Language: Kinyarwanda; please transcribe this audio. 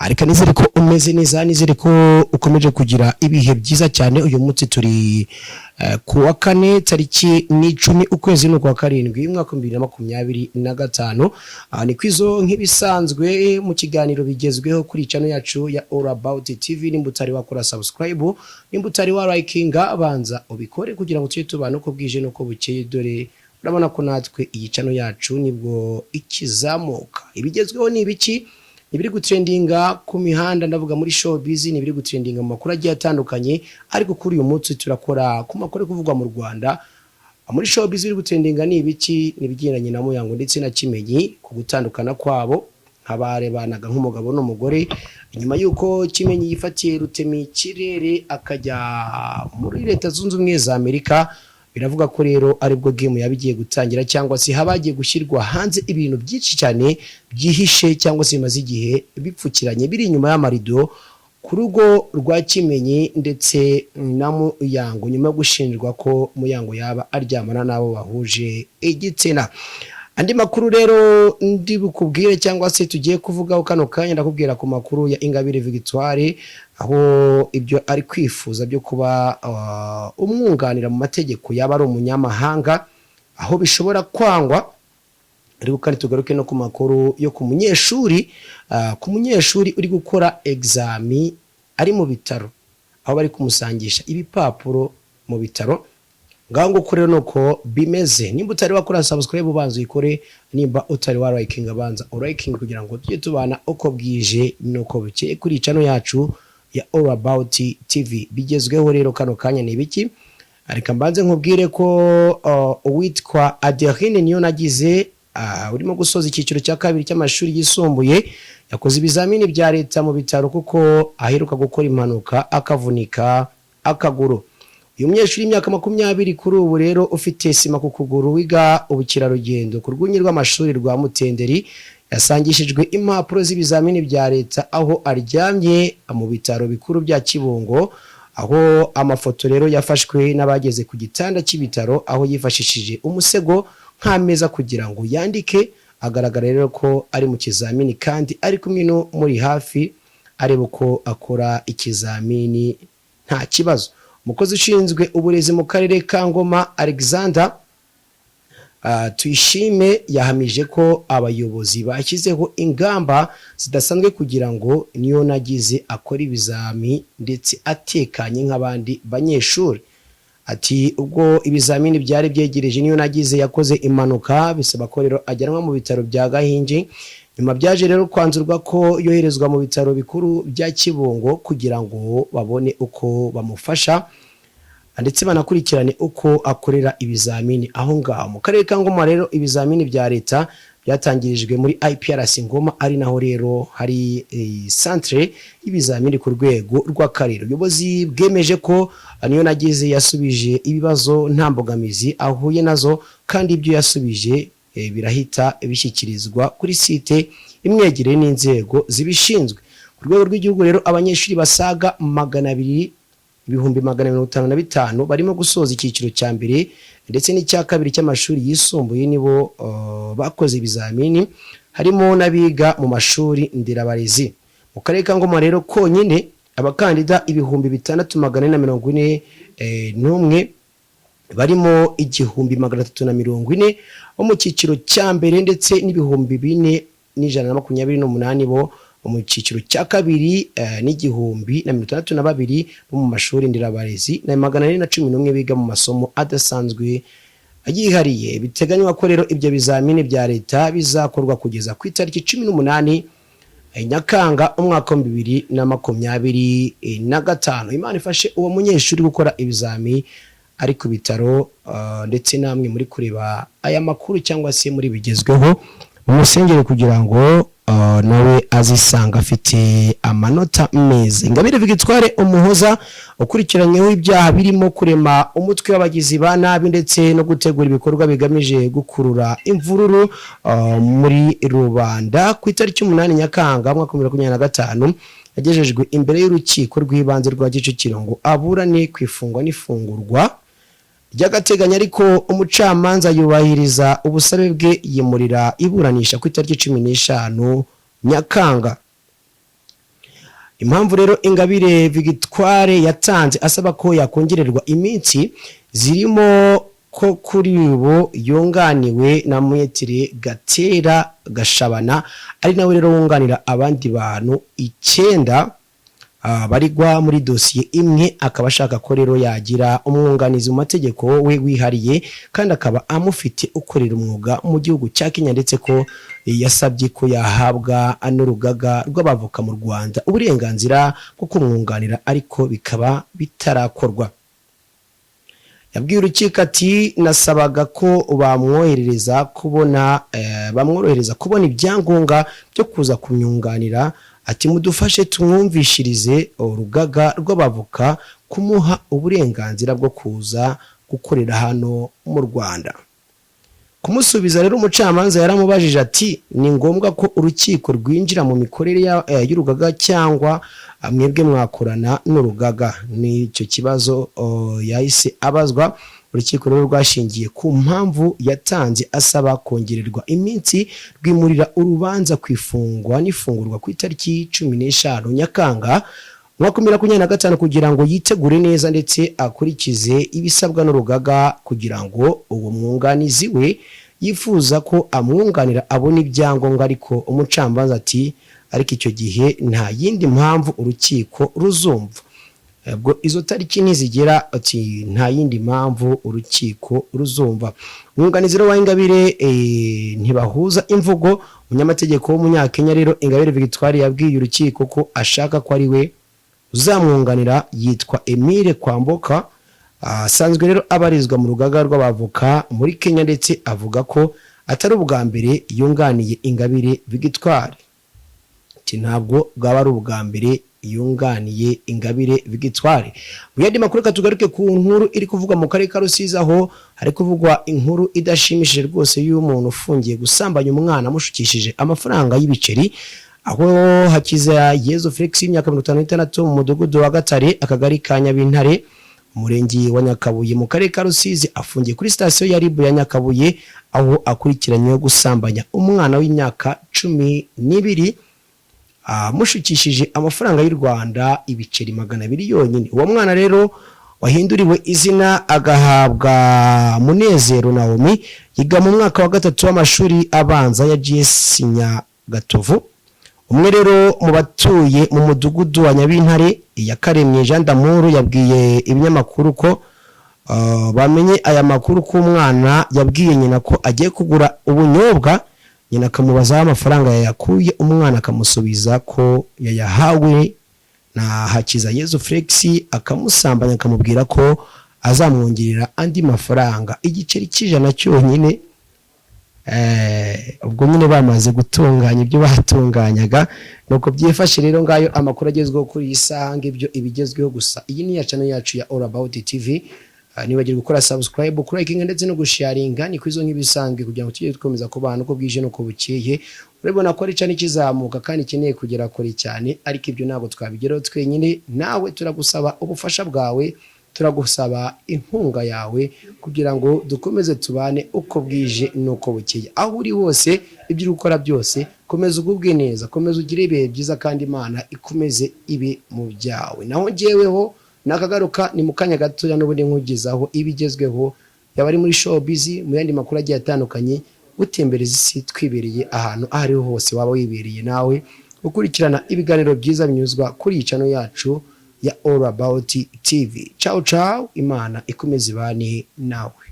ariko nizere ko umeze neza, nizere ko ukomeje kugira ibihe byiza cyane. Uyu munsi turi ku wa kane tariki ni 10 ukwezi no kwa karindwi mwaka 2025. Ni kwizo nk'ibisanzwe mu kiganiro bigezweho kuri channel yacu ya All About TV. Nimba utari wakora subscribe, nimba utari wa likinga, abanza ubikore kugira ngo tujye tubana uko bwije nuko bukeye. Dore urabona ko natwe iyi channel yacu nibwo ikizamuka. Ibigezweho ni ibiki? Nibiri gutrendinga ku mihanda, ndavuga muri showbiz, nibiri gutrendinga mu makuru agiye atandukanye. Ariko kuri uyu munsi turakora ku makuru kuvugwa mu Rwanda. Muri showbiz biri gutrendinga ni ibiki? Nibigendanye na Muyango ndetse na Kimenyi ku gutandukana kwabo, nk'abarebanaga nk'umugabo n'umugore, nyuma yuko Kimenyi yifatiye rutemi kirere akajya muri Leta Zunze Ubumwe za Amerika. Biravuga ko rero aribwo game yabigiye gutangira, cyangwa se habagiye gushyirwa hanze ibintu byinshi cyane byihishe cyangwa se bimaze igihe bipfukiranye biri inyuma y'amarido ku rugo rwa Kimenyi ndetse na Muyango, nyuma yo gushinjwa ko Muyango yaba aryamana nabo bahuje igitsina. Andi makuru rero ndi bukubwire cyangwa se tugiye kuvugaho kano kanya, ndakubwira ku makuru ya Ingabire Victoire, aho ibyo ari kwifuza byo kuba umwunganira mu mategeko yaba ari umunyamahanga, aho bishobora kwangwa. Ariko kandi tugaruke no ku makuru yo ku munyeshuri uri gukora exami ari mu bitaro, aho bari kumusangisha ibipapuro mu bitaro. Ngaho kuri nuko bimeze. Nimba utari wakora subscribe ubanza uyikore, nimba utari wa likinga abanza uriking kugira ngo tujye tubana uko bwije nuko bukeye kuri channel yacu ya All About TV. Bigezweho rero kano kanya ni biki? Ariko mbanze nkubwire ko uwitwa Adeline Niyonagize urimo gusoza icyiciro cya kabiri cy'amashuri yisumbuye yakoze ibizamini bya leta mu bitaro kuko aheruka gukora impanuka akavunika akaguru. Uyu munyeshuri imyaka 20 kuri ubu rero ufite sima ku kuguru, wiga ubukirarugendo ku rwunyi rw'amashuri rwa Mutenderi, yasangishijwe impapuro z'ibizamini bya leta aho aryamye mu bitaro bikuru bya Kibungo, aho amafoto rero yafashwe n'abageze ku gitanda cy'ibitaro, aho yifashishije umusego nk'ameza kugira ngo yandike. Agaragara rero ko ari mu kizamini kandi ari kumwe no muri hafi areba uko akora ikizamini nta kibazo. Umukozi ushinzwe uburezi mu karere ka Ngoma Alexander Tuyishime yahamije ko abayobozi bashyizeho ingamba zidasanzwe kugira ngo Niyonagize akora ibizami ndetse atekanye nk'abandi banyeshuri. Ati ubwo ibizamini byari byegereje, Niyonagize yakoze impanuka bisaba ko rero ajyanwa mu bitaro bya Gahinji. Nyuma byaje rero kwanzurwa ko yoherezwa mu bitaro bikuru bya Kibungo kugira ngo babone uko bamufasha ndetse banakurikirane uko akorera ibizamini aho ngaho mu karere ka Ngoma. Rero ibizamini bya leta byatangirijwe muri IPRC Ngoma, ari naho rero hari centre y'ibizamini ku rwego rw'akarere. Ubuyobozi bwemeje ko Niyonagize yasubije ibibazo nta mbogamizi ahuye nazo, kandi ibyo yasubije birahita bishyikirizwa kuri site imwegereye n'inzego zibishinzwe. Ku rwego rw'igihugu rero abanyeshuri basaga 2,255 barimo gusoza icyiciro cya mbere ndetse n'icya kabiri cy'amashuri yisumbuye nibo bakoze ibizamini, harimo n'abiga mu mashuri nderabarezi. Mu karere ka Ngoma rero konyine abakandida 6,441 barimo 1,340 bo mu cyiciro cya mbere ndetse n'4,128 bo mu cyiciro cya kabiri, n'1,062 bo mu mashuri nderabarezi na 411 biga mu masomo adasanzwe agihariye. Biteganywa ko rero ibyo bizamini bya leta bizakorwa kugeza ku itariki 18 Nyakanga umwaka 2025. Imana ifashe uwo munyeshuri gukora ibizami ari ku bitaro, ndetse namwe muri kureba aya makuru cyangwa se muri bigezweho umusengere kugira ngo nawe azisanga afite amanota meza. Ingabire Victoire Umuhoza ukurikiranyeho ibyaha birimo kurema umutwe w'abagizi ba nabi ndetse no gutegura ibikorwa bigamije gukurura imvururu muri rubanda, ku itariki 8 Nyakanga 2025 yagejejwe imbere y'urukiko rw'ibanze rwa Kicukiro ngo aburane kwifungwa n'ifungurwa ry'agateganyo. Ariko umucamanza yubahiriza ubusabe bwe yimurira iburanisha ku itariki 15 Nyakanga. impamvu rero Ingabire Victoire yatanze asaba ko yakongererwa iminsi zirimo ko kuri ubu yunganiwe na Muyetere Gatera Gashabana ari nawe rero wunganira abandi bantu 9 barigwa muri dosiye imwe, akaba ashaka ko rero yagira umwunganizi mu mategeko we wihariye kandi akaba amufite ukorera umwuga mu gihugu cya Kenya, ndetse ko yasabye ko yahabwa n'urugaga rw'abavoka mu Rwanda uburenganzira bwo kumwunganira ariko bikaba bitarakorwa. Yabwiye urukiko ati nasabaga ko bamworohereza kubona ibyangombwa byo kuza kumyunganira, ati mudufashe tumwumvishirize urugaga rw'abavoka kumuha uburenganzira bwo kuza gukorera hano mu Rwanda. Kumusubiza rero umucamanza yaramubajije ati ni ngombwa ko urukiko rwinjira mu mikorere y'urugaga cyangwa mwebwe mwakorana n'urugaga? Ni icyo kibazo yahise abazwa. Urukiko rero rwashingiye ku mpamvu yatanze asaba kongererwa iminsi rwimurira urubanza kwifungwa n'ifungurwa ku itariki 15 Nyakanga 2025 kugira ngo yitegure neza ndetse akurikize ibisabwa n'urugaga kugira ngo uwo mwunganizi we yifuza ko amwunganira abone ibyangombwa, ariko umucamanza ati ariko icyo gihe nta yindi mpamvu urukiko ruzumva. Ubwo izo tariki nizigera ati nta yindi mpamvu urukiko ruzumva. Umwunganizi wa Ingabire ntibahuza imvugo. Umunyamategeko w'umunyakenya rero Ingabire Victoire yabwiye urukiko ko ashaka ko ari we uzamwunganira, yitwa Emile Kwamboka, asanzwe rero abarizwa mu rugaga rw'abavoka muri Kenya, ndetse avuga ko atari ubwa mbere yunganiye Ingabire Victoire. Ntabwo bwaba ari ubwa mbere yunganiye Ingabire Victoire. Mu yandi makuru katugaruke ku nkuru iri kuvuga mu karere ka Rusizi, aho hari kuvugwa inkuru idashimishije rwose y'umuntu ufungiye gusambanya umwana amushukishije amafaranga y'ibiceri, aho Hakiza Yezu Felix y'imyaka 56 mu mudugudu wa Gatare akagari ka Nyabintare umurenge wa Nyakabuye mu karere ka Rusizi afungiye kuri station ya RIB ya Nyakabuye, aho akurikiranywe gusambanya umwana w'imyaka 12 mushukishije amafaranga y'u Rwanda ibiceri 200 yonyine. Uwo mwana rero wahinduriwe izina agahabwa Munezero Naomi, yiga mu mwaka wa 3 w'amashuri abanza ya GS Nyagatovu. Umwe rero mu batuye mu mudugudu wa Nyabintare ya Karemye Jean d'Amour yabwiye ibinyamakuru ko bamenye aya makuru ko umwana yabwiye nyina ko agiye kugura ubunyobwa, nyina akamubaza amafaranga yayakuye, umwana akamusubiza ko yayahawe na Hakiza Yezu Felix, akamusambanya akamubwira ko azamwongerera andi mafaranga igiceri cy'ijana cyonyine. Ubwo nyine bamaze gutunganya ibyo batunganyaga, nuko byifashe rero ngayo amakuru agezweho kuri isanga ibyo ibigezweho gusa. Iyi ni ya channel yacu ya All About TV. Nibagire gukora subscribe, liking ndetse no gusharinga, ni kwizo nk'ibisanzwe kugira ngo tujye dukomeza kubana uko bwije no kubukeye. Urabona ko ari cyane kizamuka kandi keneye kugera kuri cyane, ariko ibyo ntabwo twabigeraho twenyine. Nawe turagusaba ubufasha bwawe, turagusaba inkunga yawe kugira ngo dukomeze tubane uko bwije nuko bukeye. Aho uri hose ibyo ukora byose komeza ugubwe neza, komeza ugire ibihe byiza kandi Imana ikomeze ibe mu byawe. Naho ngeweho nakagaruka ni mukanya gatoya n'ubundi nkugizaho ibigezweho yaba ari muri showbiz, mu yandi makuru agiye atandukanye, gutembereza isi twibereye ahantu ahariho hose waba wibereye nawe, ukurikirana ibiganiro byiza binyuzwa kuri iyi channel yacu ya All About TV. Ciao ciao, Imana ikomeze ibane nawe.